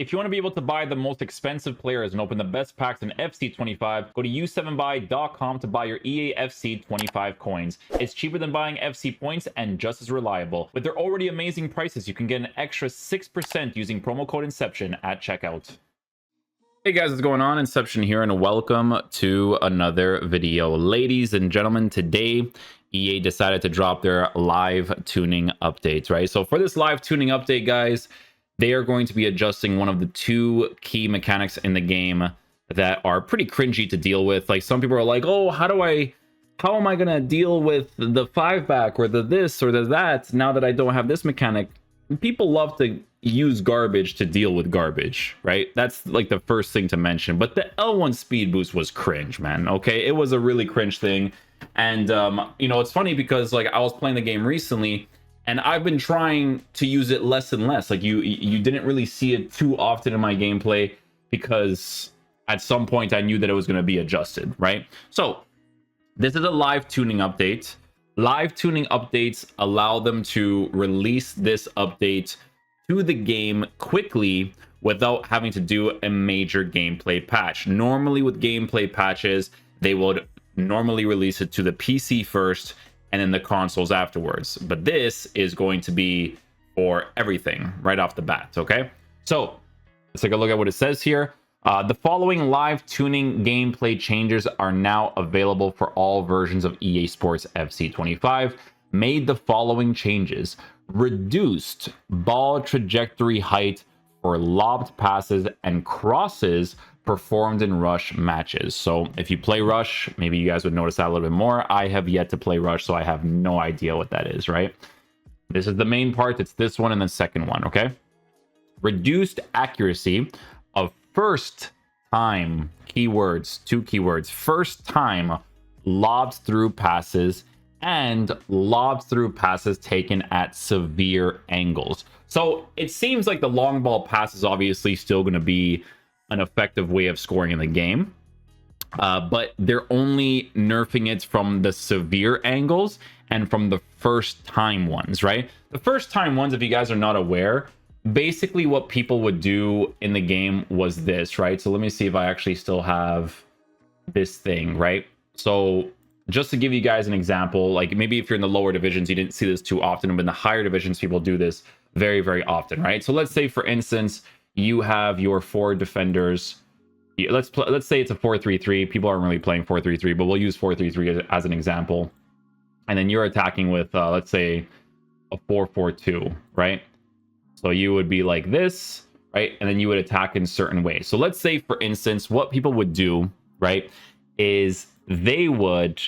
If you want to be able to buy the most expensive players and open the best packs in FC25, go to u7buy.com to buy your EA FC25 coins. It's cheaper than buying FC points and just as reliable. With their already amazing prices, you can get an extra 6% using promo code Inception at checkout. Hey guys, what's going on? Inception here, and welcome to another video. Ladies and gentlemen, today EA decided to drop their live tuning updates, right? So for this live tuning update, guys, they are going to be adjusting one of the two key mechanics in the game that are pretty cringy to deal with. Like, some people are like, oh, how am I gonna deal with the 5-back or the this or the that now that I don't have this mechanic? People love to use garbage to deal with garbage, right? That's like the first thing to mention. But the L1 speed boost was cringe, man. Okay, it was a really cringe thing. And you know, it's funny because like I was playing the game recently and I've been trying to use it less and less. Like you didn't really see it too often in my gameplay because at some point I knew that it was going to be adjusted, right? So this is a live tuning update. Live tuning updates allow them to release this update to the game quickly without having to do a major gameplay patch. Normally with gameplay patches, they would normally release it to the PC first and then the consoles afterwards. But this is going to be for everything right off the bat, okay? So let's take a look at what it says here. The following live tuning gameplay changes are now available for all versions of EA Sports FC25. Made the following changes: reduced ball trajectory height for lobbed passes and crosses performed in rush matches. So if you play rush, maybe you guys would notice that a little bit more. I have yet to play rush, so I have no idea what that is, right? This is the main part. It's this one and the second one, okay? Reduced accuracy of first time keywords, two keywords, first time lobbed through passes and lobbed through passes taken at severe angles. So it seems like the long ball pass is obviously still going to be an effective way of scoring in the game, but they're only nerfing it from the severe angles and from the first time ones, right? The first time ones, if you guys are not aware, basically what people would do in the game was this, right? So let me see if I actually still have this thing, right? So just to give you guys an example, like maybe if you're in the lower divisions, you didn't see this too often, but in the higher divisions, people do this very, very often, right? So let's say, for instance, you have your 4 defenders. Let's say it's a 4-3-3. People aren't really playing 4-3-3, but we'll use 4-3-3 as an example. And then you're attacking with, let's say, a 4-4-2, right? So you would be like this, right? And then you would attack in certain ways. So let's say, for instance, what people would do, right, is they would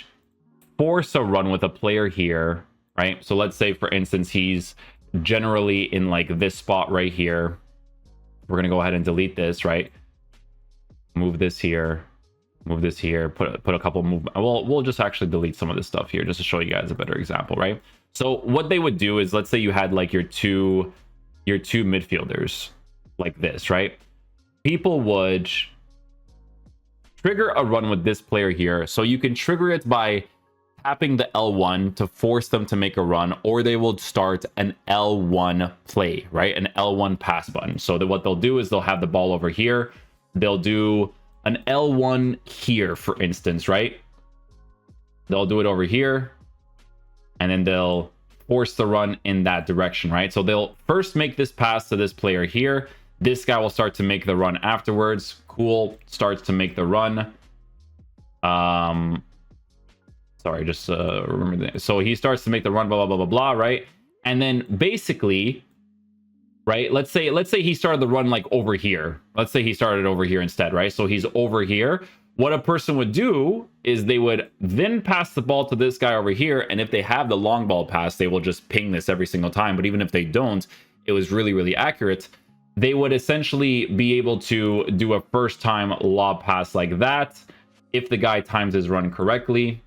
force a run with a player here, right? So let's say, for instance, he's generally in like this spot right here. We're going to go ahead and delete this, right? Move this here, put a couple movement. We'll just actually delete some of this stuff here just to show you guys a better example, right? So what they would do is, let's say you had like your two midfielders like this, right? People would trigger a run with this player here. So you can trigger it by tapping the L1 to force them to make a run, or they will start an L1 play, right? An L1 pass button. So that what they'll do is they'll have the ball over here. They'll do an L1 here, for instance, right? They'll do it over here, and then they'll force the run in that direction, right? So they'll first make this pass to this player here. This guy will start to make the run afterwards. Cool, starts to make the run. Sorry, just remember that. So he starts to make the run, blah, blah, blah, blah, blah, right? And then basically, right, let's say he started the run like over here. Let's say he started over here instead, right? So he's over here. What a person would do is they would then pass the ball to this guy over here. And if they have the long ball pass, they will just ping this every single time. But even if they don't, it was really, really accurate. They would essentially be able to do a first time lob pass like that. If the guy times his run correctly,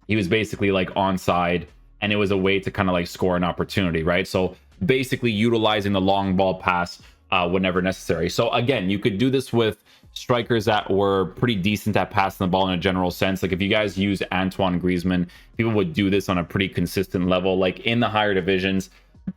he was basically like onside, and it was a way to kind of like score an opportunity, right? So basically utilizing the long ball pass whenever necessary. So again, you could do this with strikers that were pretty decent at passing the ball in a general sense. Like if you guys use Antoine Griezmann, people would do this on a pretty consistent level. Like in the higher divisions,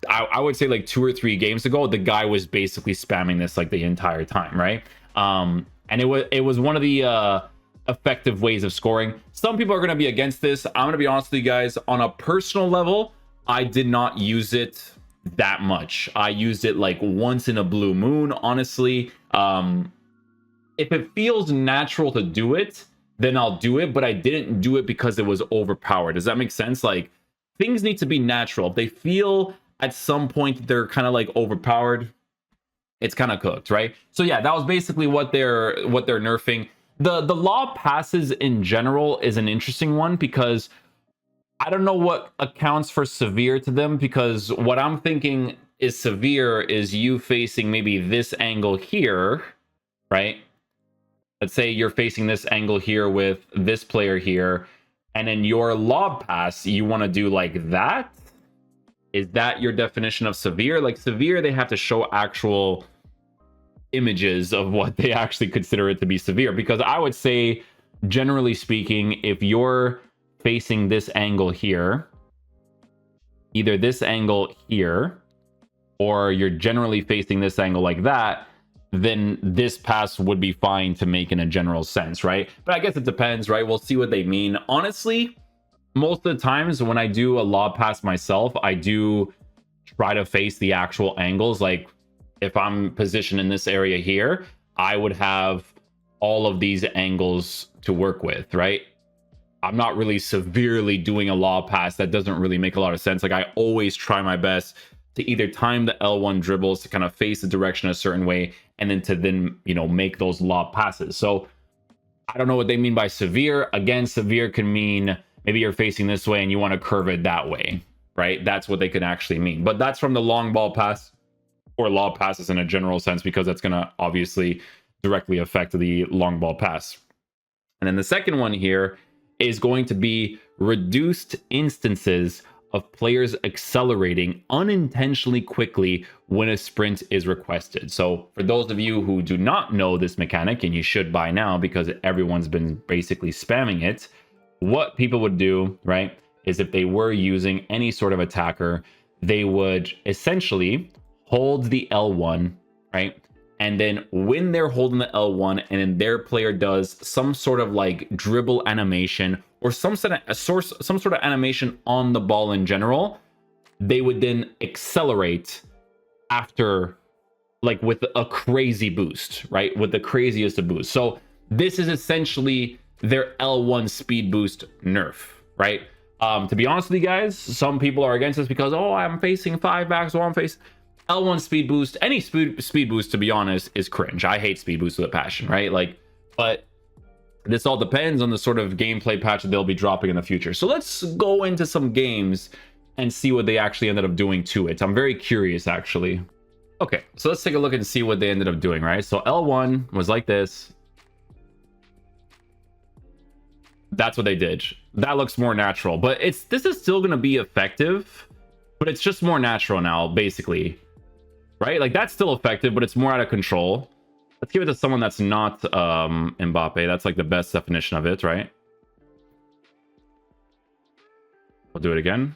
I would say like 2 or 3 games ago, the guy was basically spamming this like the entire time, right? And it was one of the effective ways of scoring. Some people are going to be against this. I'm going to be honest with you guys. On a personal level, I did not use it that much. I used it like once in a blue moon, honestly. If it feels natural to do it, then I'll do it, but I didn't do it because it was overpowered. Does that make sense? Like, things need to be natural. If they feel at some point they're kind of like overpowered, it's kind of cooked, right? So yeah, that was basically what they're nerfing. The law passes in general is an interesting one, because I don't know what accounts for severe to them, because what I'm thinking is severe is you facing maybe this angle here, right? Let's say you're facing this angle here with this player here, and in your lob pass, you want to do like that. Is that your definition of severe? Like, severe, they have to show actual images of what they actually consider it to be severe. Because I would say, generally speaking, if you're facing this angle here, either this angle here, or you're generally facing this angle like that, then this pass would be fine to make in a general sense, right? But I guess it depends, right? We'll see what they mean. Honestly, most of the times when I do a lob pass myself, I do try to face the actual angles. Like, if I'm positioned in this area here, I would have all of these angles to work with, right? I'm not really severely doing a lob pass. That doesn't really make a lot of sense. Like, I always try my best to either time the L1 dribbles to kind of face the direction a certain way, and then you know, make those lob passes. So I don't know what they mean by severe. Again, severe can mean maybe you're facing this way and you want to curve it that way, right? That's what they could actually mean. But that's from the long ball pass or lob passes in a general sense, because that's going to obviously directly affect the long ball pass. And then the second one here is going to be reduced instances of players accelerating unintentionally quickly when a sprint is requested. So for those of you who do not know this mechanic, and you should by now because everyone's been basically spamming it, what people would do, right, is if they were using any sort of attacker, they would essentially hold the L1, right? And then when they're holding the L1 and then their player does some sort of like dribble animation or some sort of animation on the ball in general, they would then accelerate after, like with a crazy boost, right? With the craziest of boosts. So this is essentially their L1 speed boost nerf, right? To be honest with you guys, some people are against this because, oh, I'm facing 5 backs, or I'm facing L1 speed boost. Any speed boost, to be honest, is cringe. I hate speed boost with a passion, right? Like, but this all depends on the sort of gameplay patch that they'll be dropping in the future. So let's go into some games and see what they actually ended up doing to it. I'm very curious, actually. Okay, so let's take a look and see what they ended up doing, right? So L1 was like this. That's what they did. That looks more natural, but this is still going to be effective, but it's just more natural now, basically. Right? Like, that's still effective, but it's more out of control. Let's give it to someone that's not Mbappe. That's like the best definition of it, right? I'll do it again.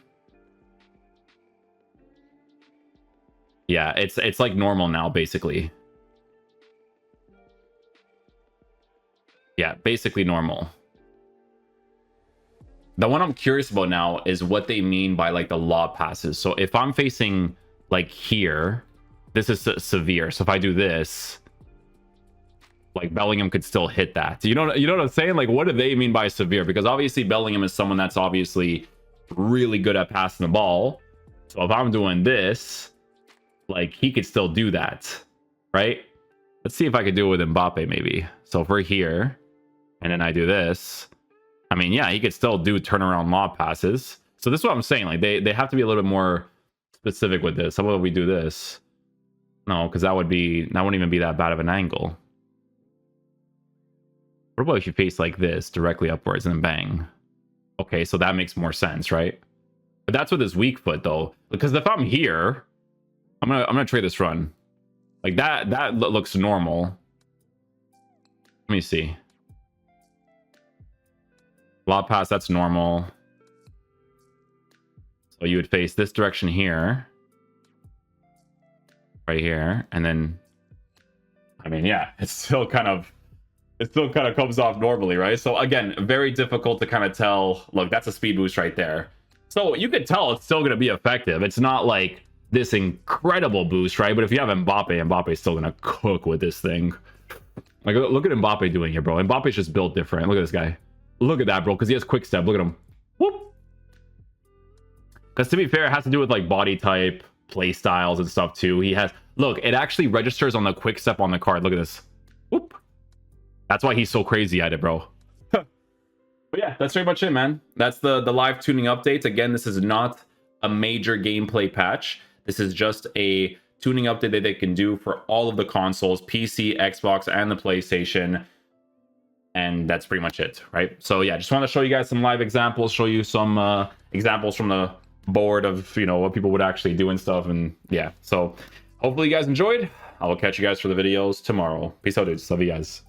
Yeah, it's like normal now, basically. Yeah, basically normal. The one I'm curious about now is what they mean by like the lob passes. So if I'm facing like here, this is severe. So if I do this, like Bellingham could still hit that. You know what I'm saying? Like, what do they mean by severe? Because obviously Bellingham is someone that's obviously really good at passing the ball. So if I'm doing this, like, he could still do that, right? Let's see if I could do it with Mbappe maybe. So if we're here and then I do this, I mean, yeah, he could still do turnaround lob passes. So this is what I'm saying. Like, they have to be a little bit more specific with this. How about we do this? No, because that wouldn't even be that bad of an angle. What about if you face like this directly upwards and then bang? Okay, so that makes more sense, right? But that's with his weak foot though, because if I'm here, I'm gonna trade this run. Like that looks normal. Let me see. Lob pass, that's normal. So you would face this direction here. right here, and then I mean, yeah, it still kind of comes off normally, right? So again, very difficult to kind of tell. Look, that's a speed boost right there. So you could tell it's still going to be effective. It's not like this incredible boost, right? But if you have Mbappe's still going to cook with this thing. Like, look at Mbappe doing here, bro. Mbappe's just built different. Look at this guy. Look at that, bro, because he has quick step. Look at him. Whoop. Because to be fair, it has to do with like body type, play styles and stuff too. He has, look, it actually registers on the quick step on the card. Look at this. Whoop. That's why he's so crazy at it, bro. But yeah, that's pretty much it, man. That's the live tuning updates. Again, this is not a major gameplay patch. This is just a tuning update that they can do for all of the consoles, PC, Xbox, and the PlayStation. And that's pretty much it, right? So yeah, just want to show you guys some live examples, show you some examples from the board of, you know, what people would actually do and stuff. And yeah, so hopefully you guys enjoyed. I will catch you guys for the videos tomorrow. Peace out, dudes. Love you guys.